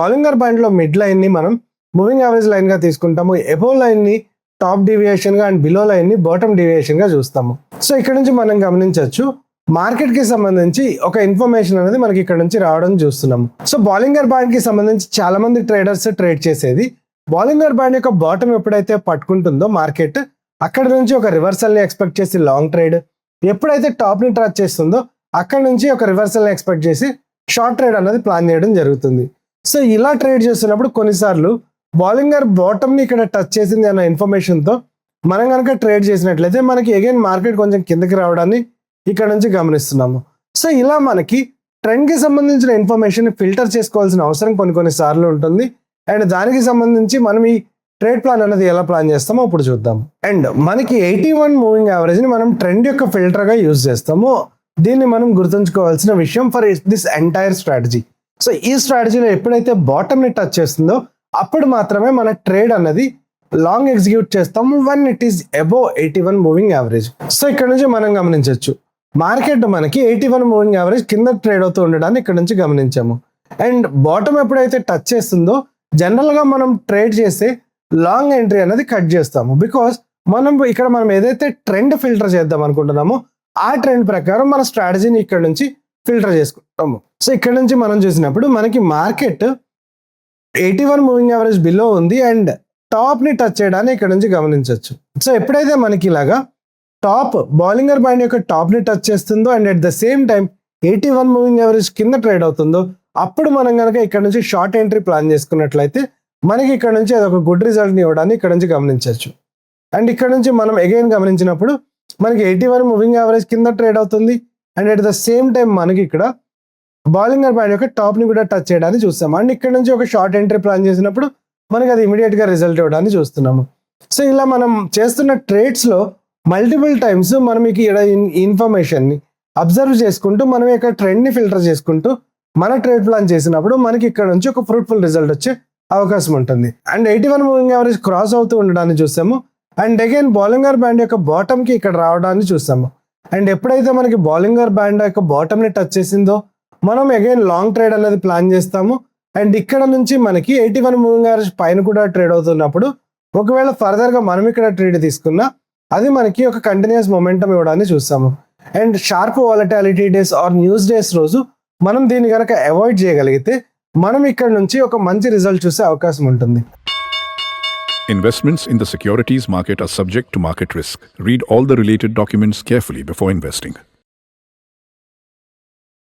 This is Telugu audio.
బాలింగర్ బ్యాండ్ లో మిడ్ లైన్ ని మనం మూవింగ్ యావరేజ్ లైన్ గా తీసుకుంటాము. ఎబో లైన్ ని టాప్ డీవియేషన్ గా అండ్ బిలో లైన్ ని బాటమ్ డీవియేషన్ గా చూస్తాము. సో ఇక్కడ నుంచి మనం గమనించవచ్చు మార్కెట్ కి సంబంధించి ఒక ఇన్ఫర్మేషన్ అనేది మనకి ఇక్కడ నుంచి రావడం చూస్తున్నాము. సో బాలింగర్ బ్యాండ్ కి సంబంధించి చాలా మంది ట్రేడర్స్ ట్రేడ్ చేసేది బాలింగర్ బ్యాండ్ యొక్క బాటమ్ ఎప్పుడైతే పట్టుకుంటుందో మార్కెట్ అక్కడ నుంచి ఒక రివర్సల్ ని ఎక్స్పెక్ట్ చేసి లాంగ్ ట్రేడ్, ఎప్పుడైతే టాప్ ని టచ్ చేస్తుందో అక్కడ నుంచి ఒక రివర్సల్ ని ఎక్స్పెక్ట్ చేసి షార్ట్ ట్రేడ్ అనేది ప్లాన్ చేయడం జరుగుతుంది. సో ఇలా ట్రేడ్ చేస్తున్నప్పుడు కొన్నిసార్లు బాలింగర్ బాటమ్ ని ఇక్కడ టచ్ చేసింది అన్న ఇన్ఫర్మేషన్ తో మనం కనుక ట్రేడ్ చేసినట్లయితే మనకి అగైన్ మార్కెట్ కొంచెం కిందకి రావడాన్ని ఇక్కడ నుంచి గమనిస్తున్నాము. సో ఇలా మనకి ట్రెండ్ కి సంబంధించిన ఇన్ఫర్మేషన్ ఫిల్టర్ చేసుకోవాల్సిన అవసరం కొన్ని సార్లు ఉంటుంది. అండ్ దానికి సంబంధించి మనం ఈ ట్రేడ్ ప్లాన్ అనేది ఎలా ప్లాన్ చేస్తామో ఇప్పుడు చూద్దాం. అండ్ మనకి 81 మూవింగ్ యావరేజ్ ని మనం ట్రెండ్ యొక్క ఫిల్టర్ గా యూజ్ చేస్తాము. దీన్ని మనం గుర్తుంచుకోవాల్సిన విషయం for this entire strategy. So ఈ స్ట్రాటజీలో ఎప్పుడైతే బాటమ్ ని టచ్ చేస్తుందో అప్పుడు మాత్రమే మన ట్రేడ్ అన్నది లాంగ్ ఎగ్జిక్యూట్ చేస్తాము one it is above 81 moving average. So ఇక్కడ నుంచి మనం గమనించవచ్చు మార్కెట్ మనకి 81 మూవింగ్ యావరేజ్ కింద ట్రేడ్ అవుతూ ఉండడాన్ని ఇక్కడ నుంచి గమనించాము. అండ్ బాటమ్ ఎప్పుడైతే టచ్ చేస్తుందో జనరల్ గా మనం ట్రేడ్ చేస్తే లాంగ్ ఎంట్రీ అనేది కట్ చేస్తాము. బికాస్ మనం ఏదైతే ట్రెండ్ ఫిల్టర్ చేద్దాం అనుకుంటున్నామో ఆ ట్రెండ్ ప్రకారం మన స్ట్రాటజీని ఇక్కడ నుంచి ఫిల్టర్ చేసుకుంటాము. సో ఇక్కడ నుంచి మనం చూసినప్పుడు మనకి మార్కెట్ 81 మూవింగ్ యావరేజ్ బిలో ఉంది అండ్ టాప్ ని టచ్ చేయడాన్ని ఇక్కడ నుంచి గమనించవచ్చు. సో ఎప్పుడైతే మనకి ఇలాగా టాప్ బాలింగర్ బ్యాండ్ యొక్క టాప్ ని టచ్ చేస్తుందో and at the same time 81 moving average కింద ట్రేడ్ అవుతుందో అప్పుడు మనం కనుక ఇక్కడ నుంచి షార్ట్ ఎంట్రీ ప్లాన్ చేసుకున్నట్లయితే మనకి ఇక్కడ నుంచి అదొక గుడ్ రిజల్ట్ ని ఇవ్వడాన్ని ఇక్కడ నుంచి గమనించవచ్చు. అండ్ ఇక్కడ నుంచి మనం అగైన్ గమనించినప్పుడు మనకి 81 మూవింగ్ యావరేజ్ కింద ట్రేడ్ అవుతుంది and at the same time మనకి ఇక్కడ బాలింగర్ బ్యాండ్ యొక్క టాప్ ని కూడా టచ్ చేయడానికి చూస్తాం. అండ్ ఇక్కడ నుంచి ఒక షార్ట్ ఎంట్రీ ప్లాన్ చేసినప్పుడు మనకి అది ఇమీడియట్ గా రిజల్ట్ ఇవ్వడానికి చూస్తున్నాము. సో ఇలా మనం చేస్తున్న ట్రేడ్స్ లో మల్టిపుల్ టైమ్స్ మనం ఇక్కడ ఇన్ఫర్మేషన్ ని అబ్జర్వ్ చేసుకుంటూ మనం ఇక్కడ ట్రెండ్ ని ఫిల్టర్ చేసుకుంటూ మన ట్రేడ్ ప్లాన్ చేసినప్పుడు మనకి ఇక్కడ నుంచి ఒక ఫ్రూట్ఫుల్ రిజల్ట్ వచ్చే అవకాశం ఉంటుంది. అండ్ 81 మూవింగ్ యావరేజ్ క్రాస్ అవుతూ ఉండడాన్ని చూస్తాము అండ్ అగైన్ బాలింగర్ బ్యాండ్ యొక్క బాటమ్ కి ఇక్కడ రావడాన్ని చూస్తాము. అండ్ ఎప్పుడైతే మనకి బాలింగర్ బ్యాండ్ యొక్క బాటమ్ ని టచ్ చేసిందో మనం అగైన్ లాంగ్ ట్రేడ్ అనేది ప్లాన్ చేస్తాము. అండ్ ఇక్కడ నుంచి మనకి 81 మూవింగ్ యావరేజ్ పైన కూడా ట్రేడ్ అవుతున్నప్పుడు ఒకవేళ ఫర్దర్ గా మనం ఇక్కడ ట్రేడ్ తీసుకున్నా అది మనకి ఒక కంటిన్యూస్ మొమెంటం ఇవ్వడాన్ని చూస్తాము. And sharp volatility days are news days రోజు మనం దీన్ని కనుక అవాయిడ్ చేయగలిగితే మనం ఇక్కడ నుంచి ఒక మంచి రిజల్ట్ చూసే అవకాశం ఉంటుంది. Investments in the securities market are subject to market risk. Read all the related documents carefully before investing.